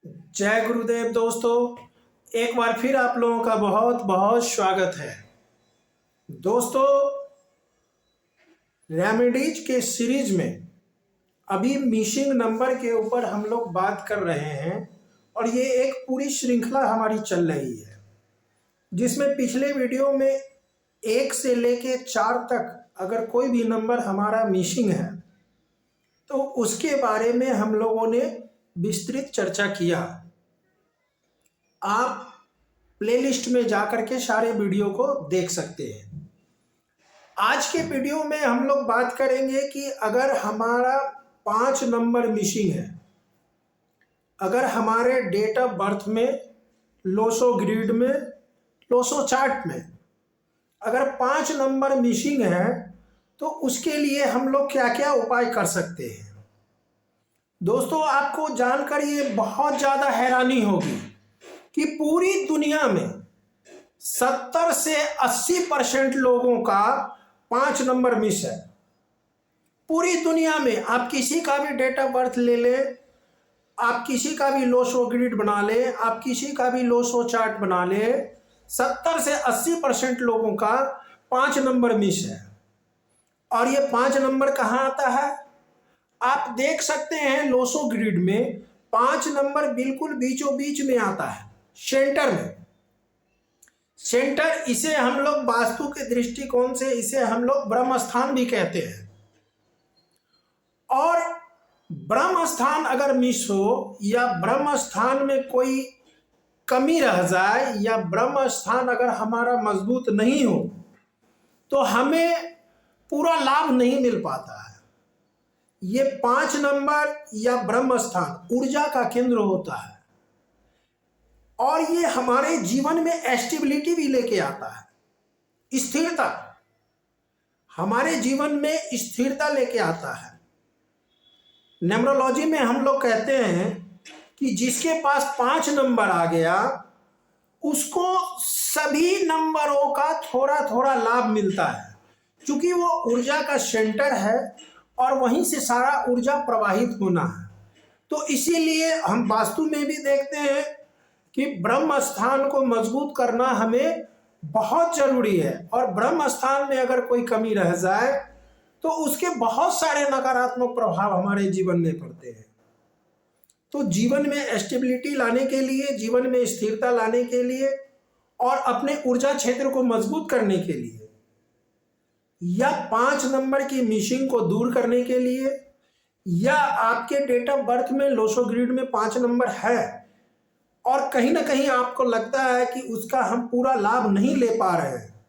जय गुरुदेव दोस्तों, एक बार फिर आप लोगों का बहुत बहुत स्वागत है। दोस्तों, रेमेडीज के सीरीज में अभी मिसिंग नंबर के ऊपर हम लोग बात कर रहे हैं और ये एक पूरी श्रृंखला हमारी चल रही है, जिसमें पिछले वीडियो में 1 से लेके 4 तक अगर कोई भी नंबर हमारा मिसिंग है तो उसके बारे में हम लोगों ने विस्तृत चर्चा किया। आप प्लेलिस्ट में जाकर के सारे वीडियो को देख सकते हैं। आज के वीडियो में हम लोग बात करेंगे कि अगर हमारा 5 नंबर मिसिंग है, अगर हमारे डेट ऑफ बर्थ में, लोसो ग्रिड में, लोसो चार्ट में अगर 5 नंबर मिसिंग है तो उसके लिए हम लोग क्या क्या उपाय कर सकते हैं। दोस्तों, आपको जानकर ये बहुत ज़्यादा हैरानी होगी कि पूरी दुनिया में 70 से 80% लोगों का 5 नंबर मिस है। पूरी दुनिया में आप किसी का भी डेट ऑफ बर्थ ले ले, आप किसी का भी लोसो ग्रिड बना ले, आप किसी का भी लोसो चार्ट बना ले, 70 से 80% लोगों का 5 नंबर मिस है। और ये 5 नंबर कहाँ आता है? आप देख सकते हैं लोसो ग्रिड में 5 नंबर बिल्कुल बीचों बीच में आता है, सेंटर में। सेंटर, इसे हम लोग वास्तु के दृष्टिकोण से इसे हम लोग ब्रह्म स्थान भी कहते हैं। और ब्रह्म स्थान अगर मिस हो या ब्रह्म स्थान में कोई कमी रह जाए या ब्रह्म स्थान अगर हमारा मजबूत नहीं हो तो हमें पूरा लाभ नहीं मिल पाता है। ये 5 नंबर या ब्रह्म स्थान ऊर्जा का केंद्र होता है और ये हमारे जीवन में स्टेबिलिटी भी लेके आता है, स्थिरता, हमारे जीवन में स्थिरता लेके आता है। न्यूमरोलॉजी में हम लोग कहते हैं कि जिसके पास 5 नंबर आ गया उसको सभी नंबरों का थोड़ा थोड़ा लाभ मिलता है, क्योंकि वो ऊर्जा का सेंटर है और वहीं से सारा ऊर्जा प्रवाहित होना है। तो इसीलिए हम वास्तु में भी देखते हैं कि ब्रह्म स्थान को मजबूत करना हमें बहुत जरूरी है। और ब्रह्म स्थान में अगर कोई कमी रह जाए तो उसके बहुत सारे नकारात्मक प्रभाव हमारे जीवन में पड़ते हैं। तो जीवन में स्टेबिलिटी लाने के लिए, जीवन में स्थिरता लाने के लिए और अपने ऊर्जा क्षेत्र को मजबूत करने के लिए या 5 नंबर की मिसिंग को दूर करने के लिए, या आपके डेट ऑफ बर्थ में लोसो ग्रिड में 5 नंबर है और कहीं ना कहीं आपको लगता है कि उसका हम पूरा लाभ नहीं ले पा रहे हैं,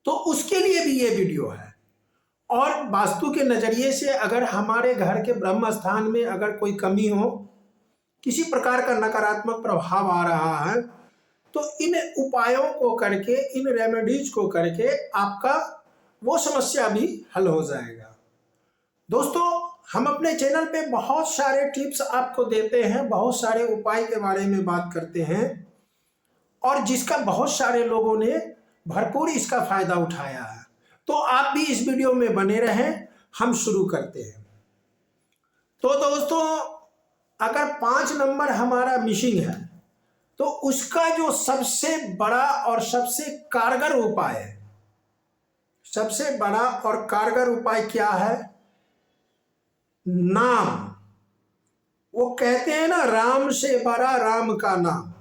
तो उसके लिए भी ये वीडियो है। और वास्तु के नज़रिए से अगर हमारे घर के ब्रह्म स्थान में अगर कोई कमी हो, किसी प्रकार का नकारात्मक प्रभाव आ रहा है, तो इन उपायों को करके, इन रेमेडीज को करके आपका वो समस्या भी हल हो जाएगा। दोस्तों, हम अपने चैनल पे बहुत सारे टिप्स आपको देते हैं, बहुत सारे उपाय के बारे में बात करते हैं और जिसका बहुत सारे लोगों ने भरपूर इसका फायदा उठाया है। तो आप भी इस वीडियो में बने रहें, हम शुरू करते हैं। तो दोस्तों, अगर 5 नंबर हमारा मिसिंग है तो उसका जो सबसे बड़ा और सबसे कारगर उपाय है, सबसे बड़ा और कारगर उपाय क्या है? नाम। वो कहते हैं ना, राम से बड़ा राम का नाम।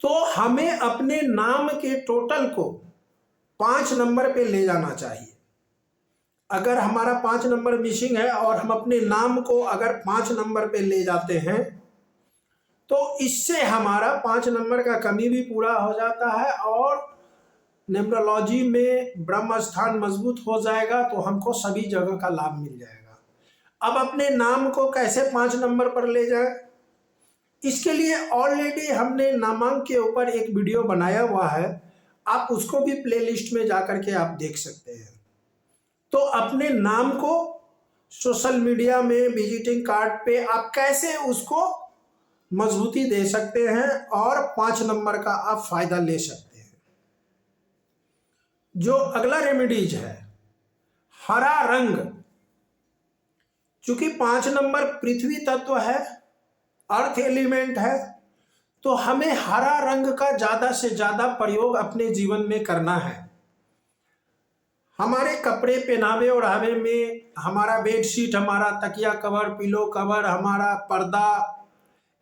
तो हमें अपने नाम के टोटल को 5 नंबर पे ले जाना चाहिए। अगर हमारा 5 नंबर मिसिंग है और हम अपने नाम को अगर 5 नंबर पे ले जाते हैं तो इससे हमारा 5 नंबर का कमी भी पूरा हो जाता है और न्यूमरोलॉजी में ब्रह्म स्थान मजबूत हो जाएगा, तो हमको सभी जगह का लाभ मिल जाएगा। अब अपने नाम को कैसे 5 नंबर पर ले जाए, इसके लिए ऑलरेडी हमने नामांक के ऊपर एक वीडियो बनाया हुआ है, आप उसको भी प्लेलिस्ट में जाकर के आप देख सकते हैं। तो अपने नाम को सोशल मीडिया में, विजिटिंग कार्ड पे आप कैसे उसको मजबूती दे सकते हैं और 5 नंबर का आप फायदा ले सकते हैं। जो अगला रेमेडीज है, हरा रंग। चूंकि 5 नंबर पृथ्वी तत्व है अर्थ एलिमेंट है, तो हमें हरा रंग का ज़्यादा से ज़्यादा प्रयोग अपने जीवन में करना है। हमारे कपड़े पहनावे ओढ़ावे में, हमारा बेडशीट, हमारा तकिया कवर, पिलो कवर, हमारा पर्दा,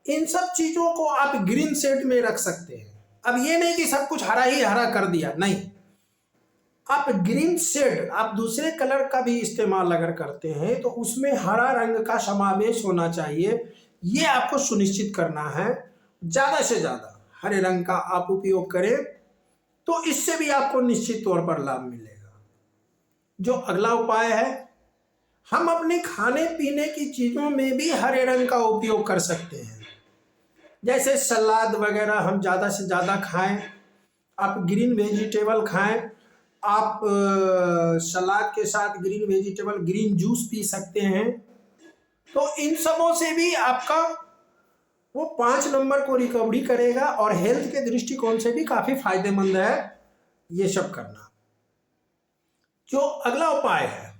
इन सब चीज़ों को आप ग्रीन शेड में रख सकते हैं। अब ये नहीं कि सब कुछ हरा ही हरा कर दिया, नहीं, आप ग्रीन शेड, आप दूसरे कलर का भी इस्तेमाल अगर करते हैं तो उसमें हरा रंग का समावेश होना चाहिए। ये आपको सुनिश्चित करना है। ज़्यादा से ज़्यादा हरे रंग का आप उपयोग करें तो इससे भी आपको निश्चित तौर पर लाभ मिलेगा। जो अगला उपाय है, हम अपने खाने पीने की चीज़ों में भी हरे रंग का उपयोग कर सकते हैं। जैसे सलाद वगैरह हम ज़्यादा से ज़्यादा खाएं, आप ग्रीन वेजिटेबल खाएं, आप सलाद के साथ green vegetable, green juice P सकते हैं। तो इन सबों से भी आपका वो 5 नंबर को रिकवरी करेगा और हेल्थ के दृष्टिकोण से भी काफ़ी फायदेमंद है ये सब करना। जो अगला उपाय है,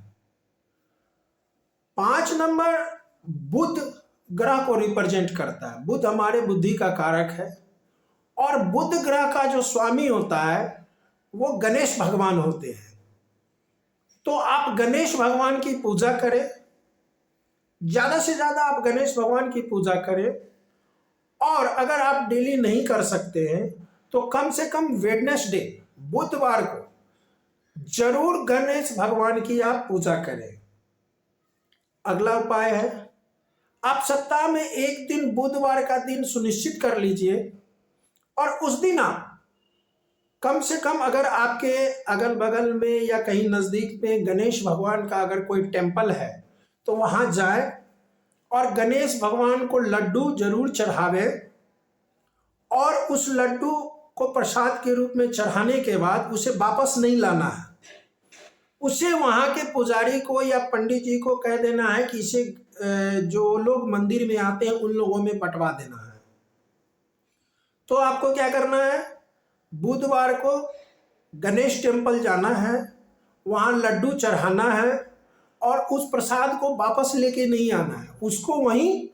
5 नंबर बुध ग्रह को रिप्रेजेंट करता है। बुध हमारे बुद्धि का कारक है और बुध ग्रह का जो स्वामी होता है वो गणेश भगवान होते हैं। तो आप गणेश भगवान की पूजा करें, ज़्यादा से ज़्यादा आप गणेश भगवान की पूजा करें। और अगर आप डेली नहीं कर सकते हैं तो कम से कम वेडनेसडे, बुधवार को जरूर गणेश भगवान की आप पूजा करें। अगला उपाय है, आप सप्ताह में एक दिन बुधवार का दिन सुनिश्चित कर लीजिए और उस दिन आप कम से कम, अगर आपके अगल बगल में या कहीं नज़दीक में गणेश भगवान का अगर कोई टेम्पल है तो वहाँ जाएं और गणेश भगवान को लड्डू जरूर चढ़ावे और उस लड्डू को प्रसाद के रूप में चढ़ाने के बाद उसे वापस नहीं लाना है। उसे वहाँ के पुजारी को या पंडित जी को कह देना है कि इसे जो लोग मंदिर में आते हैं उन लोगों में बंटवा देना है। तो आपको क्या करना है, बुधवार को गणेश टेम्पल जाना है, वहाँ लड्डू चढ़ाना है और उस प्रसाद को वापस लेके नहीं आना है, उसको वहीं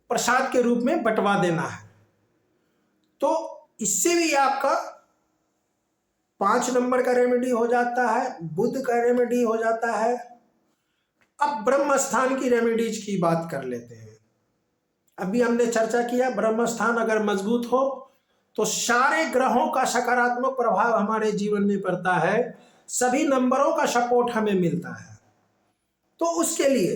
प्रसाद के रूप में बंटवा देना है। तो इससे भी आपका 5 नंबर का रेमेडी हो जाता है, बुध का रेमेडी हो जाता है। अब ब्रह्म स्थान की रेमेडीज की बात कर लेते हैं। अभी हमने चर्चा किया, ब्रह्म स्थान अगर मजबूत हो तो सारे ग्रहों का सकारात्मक प्रभाव हमारे जीवन में पड़ता है, सभी नंबरों का सपोर्ट हमें मिलता है। तो उसके लिए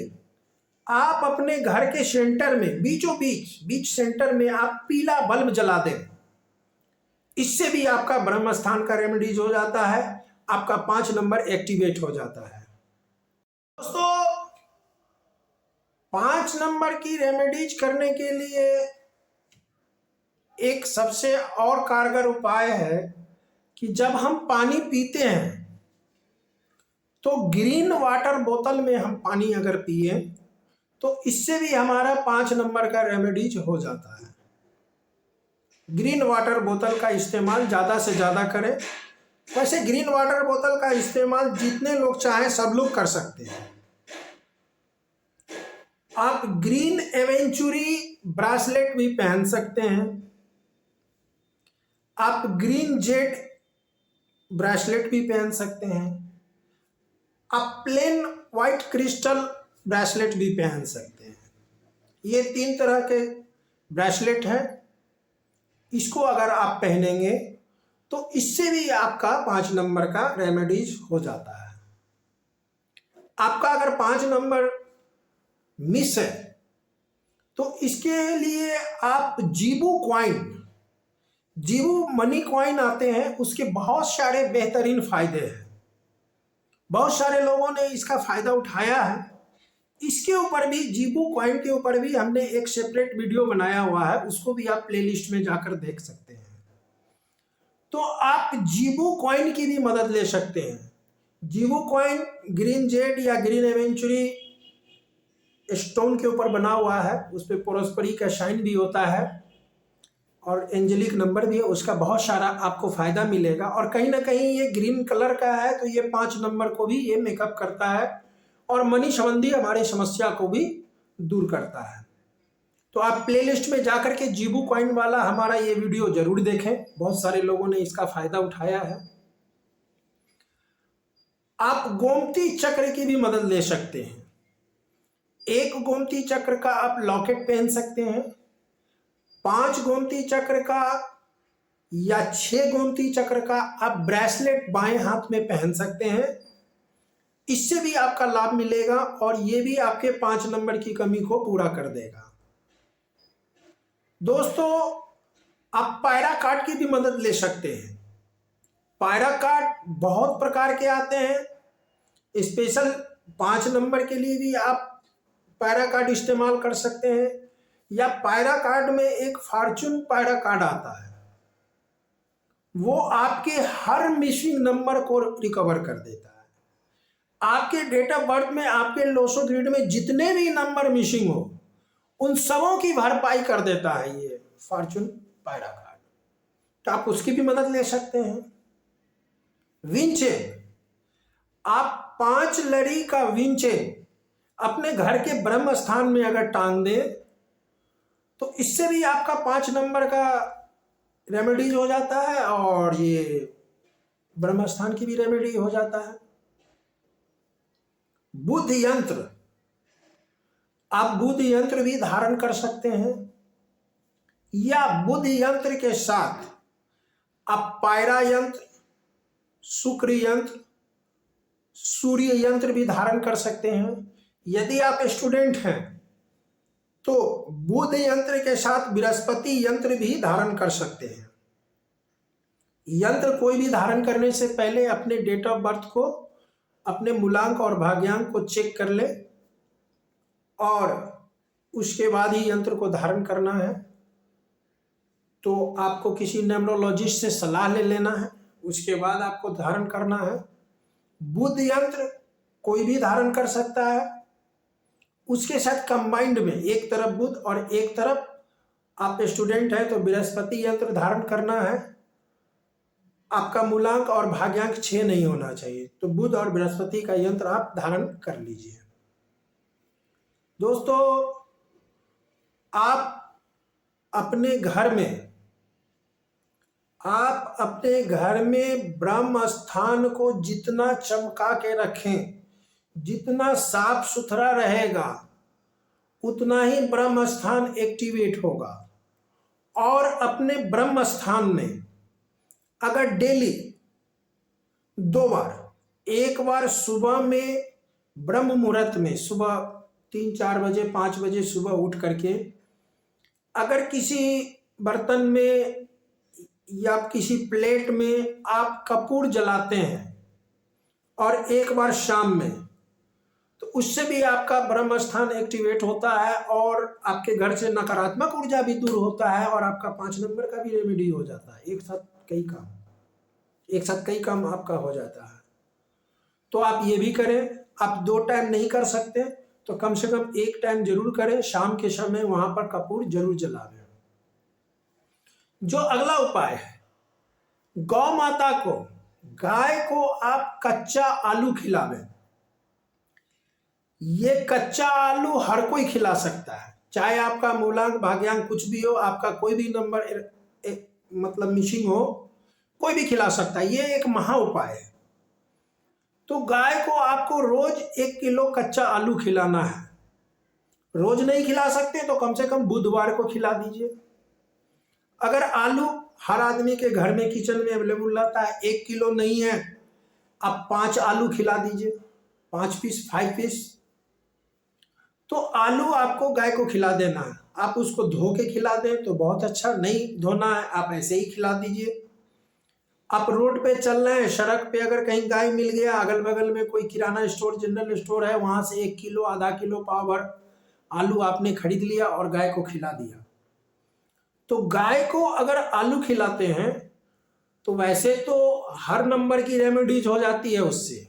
आप अपने घर के सेंटर में, बीच सेंटर में आप पीला बल्ब जला दें। इससे भी आपका ब्रह्म स्थान का रेमेडीज हो जाता है, आपका 5 नंबर एक्टिवेट हो जाता है। दोस्तों, 5 नंबर की रेमेडीज करने के लिए एक सबसे और कारगर उपाय है कि जब हम पानी पीते हैं तो ग्रीन वाटर बोतल में हम पानी अगर पिए तो इससे भी हमारा 5 नंबर का रेमेडीज हो जाता है। ग्रीन वाटर बोतल का इस्तेमाल ज़्यादा से ज़्यादा करें। वैसे ग्रीन वाटर बोतल का इस्तेमाल जितने लोग चाहें सब लोग कर सकते हैं। आप ग्रीन एवेंचुरी ब्रासलेट भी पहन सकते हैं, आप ग्रीन जेड ब्रासलेट भी पहन सकते हैं, आप प्लेन वाइट क्रिस्टल ब्रासलेट भी पहन सकते हैं। ये 3 तरह के ब्रासलेट हैं। इसको अगर आप पहनेंगे तो इससे भी आपका 5 नंबर का रेमेडीज हो जाता है। आपका अगर 5 नंबर मिस है तो इसके लिए आप जीवू मनी कॉइन आते हैं, उसके बहुत सारे बेहतरीन फायदे हैं। बहुत सारे लोगों ने इसका फायदा उठाया है। इसके ऊपर भी, जीबू कॉइन के ऊपर भी हमने एक सेपरेट वीडियो बनाया हुआ है, उसको भी आप प्लेलिस्ट में जाकर देख सकते हैं। तो आप जीबू कॉइन की भी मदद ले सकते हैं। जीबू कॉइन ग्रीन जेड या ग्रीन एवेंचुरी स्टोन के ऊपर बना हुआ है, उस पर प्रोस्परी का शाइन भी होता है और एंजेलिक नंबर भी है, उसका बहुत सारा आपको फायदा मिलेगा। और कहीं ना कहीं ये ग्रीन कलर का है तो ये 5 नंबर को भी ये मेकअप करता है और मनी संबंधी हमारी समस्या को भी दूर करता है। तो आप प्लेलिस्ट में जाकर के जीबू कॉइन वाला हमारा ये वीडियो जरूर देखें, बहुत सारे लोगों ने इसका फायदा उठाया है। आप गोमती चक्र की भी मदद ले सकते हैं। एक गोमती चक्र का आप लॉकेट पहन सकते हैं, 5 गोमती चक्र का या 6 गोमती चक्र का आप ब्रेसलेट बाएं हाथ में पहन सकते हैं। इससे भी आपका लाभ मिलेगा और ये भी आपके 5 नंबर की कमी को पूरा कर देगा। दोस्तों, आप पायरा कार्ड की भी मदद ले सकते हैं। पायरा कार्ड बहुत प्रकार के आते हैं, स्पेशल 5 नंबर के लिए भी आप पायरा कार्ड इस्तेमाल कर सकते हैं, या पायरा कार्ड में एक फॉर्चून पायरा कार्ड आता है, वो आपके हर मिसिंग नंबर को रिकवर कर देता है। आपके डेट ऑफ बर्थ में, आपके लोसो ग्रिड में जितने भी नंबर मिसिंग हो उन सबों की भरपाई कर देता है ये फॉर्चून पायरा कार्ड। तो आप उसकी भी मदद ले सकते हैं। विंचेन, आप 5 लड़ी का विंचेन अपने घर के ब्रह्म स्थान में अगर टांग दें तो इससे भी आपका 5 नंबर का रेमेडीज हो जाता है और ये ब्रह्म स्थान की भी रेमेडी हो जाता है। बुध यंत्र, आप बुध यंत्र भी धारण कर सकते हैं, या बुध यंत्र के साथ आप पायरा यंत्र, शुक्र यंत्र, सूर्य यंत्र भी धारण कर सकते हैं। यदि आप स्टूडेंट हैं तो बुध यंत्र के साथ बृहस्पति यंत्र भी धारण कर सकते हैं। यंत्र कोई भी धारण करने से पहले अपने डेट ऑफ बर्थ को, अपने मूलांक और भाग्यांक को चेक कर ले और उसके बाद ही यंत्र को धारण करना है। तो आपको किसी न्यूमरोलॉजिस्ट से सलाह ले लेना है, उसके बाद आपको धारण करना है। बुध यंत्र कोई भी धारण कर सकता है, उसके साथ कंबाइंड में एक तरफ बुध और एक तरफ आप स्टूडेंट हैं तो बृहस्पति यंत्र धारण करना है। आपका मूलांक और भाग्यांक 6 नहीं होना चाहिए, तो बुध और बृहस्पति का यंत्र आप धारण कर लीजिए। दोस्तों, आप अपने घर में ब्रह्म स्थान को जितना चमका के रखें, जितना साफ सुथरा रहेगा, उतना ही ब्रह्म स्थान एक्टिवेट होगा। और अपने ब्रह्म स्थान में अगर डेली 2 बार, एक बार सुबह में ब्रह्म मुहूर्त में, सुबह 3-4 बजे 5 बजे सुबह उठ करके अगर किसी बर्तन में या किसी प्लेट में आप कपूर जलाते हैं और एक बार शाम में, तो उससे भी आपका ब्रह्म स्थान एक्टिवेट होता है और आपके घर से नकारात्मक ऊर्जा भी दूर होता है और आपका 5 नंबर का भी रेमेडी हो जाता है। एक साथ कई काम आपका हो जाता है। तो आप ये भी करें। आप 2 टाइम नहीं कर सकते तो कम से कम 1 टाइम जरूर करें, शाम के समय वहां पर कपूर जरूर जलावें। जो अगला उपाय है, गौ माता को, गाय को आप कच्चा आलू खिलावें। ये कच्चा आलू हर कोई खिला सकता है, चाहे आपका मूलांक भाग्यांक कुछ भी हो, आपका कोई भी नंबर मतलब मिसिंग हो, कोई भी खिला सकता है। ये एक महा उपाय है। तो गाय को आपको रोज 1 किलो कच्चा आलू खिलाना है। रोज नहीं खिला सकते तो कम से कम बुधवार को खिला दीजिए। अगर आलू हर आदमी के घर में किचन में अवेलेबल रहता है, 1 किलो नहीं है, आप 5 आलू खिला दीजिए, 5 पीस, 5 पीस। तो आलू आपको गाय को खिला देना है। आप उसको धो के खिला दें तो बहुत अच्छा, नहीं धोना है आप ऐसे ही खिला दीजिए। आप रोड पे चल रहे हैं, सड़क पे अगर कहीं गाय मिल गया, अगल बगल में कोई किराना स्टोर, जनरल स्टोर है, वहां से 1 किलो, आधा किलो, पाव भर आलू आपने खरीद लिया और गाय को खिला दिया। तो गाय को अगर आलू खिलाते हैं तो वैसे तो हर नंबर की रेमेडीज हो जाती है उससे,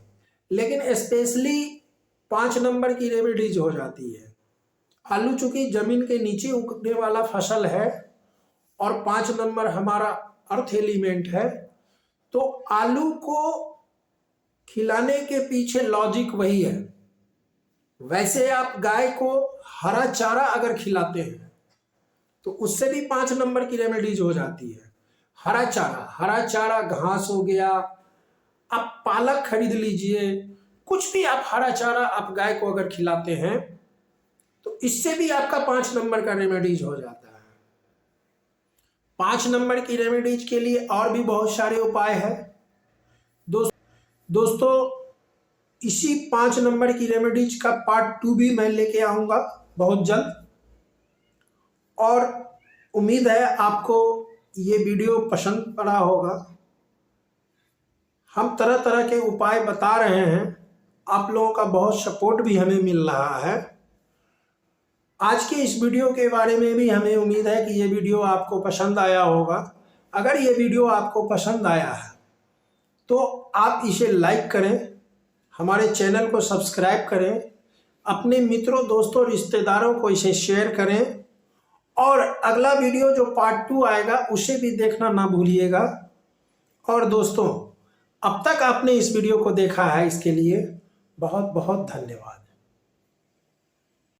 लेकिन स्पेशली 5 नंबर की रेमेडीज हो जाती है। आलू चूंकि जमीन के नीचे उगने वाला फसल है और 5 नंबर हमारा अर्थ एलिमेंट है, तो आलू को खिलाने के पीछे लॉजिक वही है। वैसे आप गाय को हरा चारा अगर खिलाते हैं तो उससे भी 5 नंबर की रेमेडीज हो जाती है। हरा चारा घास हो गया, आप पालक खरीद लीजिए, कुछ भी आप हरा चारा आप गाय को अगर खिलाते हैं तो इससे भी आपका 5 नंबर का रेमेडीज हो जाता है। 5 नंबर की रेमेडीज के लिए और भी बहुत सारे उपाय हैं दोस्तों। इसी 5 नंबर की रेमेडीज का पार्ट 2 भी मैं लेके आऊँगा बहुत जल्द, और उम्मीद है आपको ये वीडियो पसंद पड़ा होगा। हम तरह तरह के उपाय बता रहे हैं, आप लोगों का बहुत सपोर्ट भी हमें मिल रहा है। आज के इस वीडियो के बारे में भी हमें उम्मीद है कि ये वीडियो आपको पसंद आया होगा। अगर ये वीडियो आपको पसंद आया है तो आप इसे लाइक करें, हमारे चैनल को सब्सक्राइब करें, अपने मित्रों दोस्तों रिश्तेदारों को इसे शेयर करें, और अगला वीडियो जो पार्ट 2 आएगा उसे भी देखना ना भूलिएगा। और दोस्तों, अब तक आपने इस वीडियो को देखा है, इसके लिए बहुत बहुत धन्यवाद।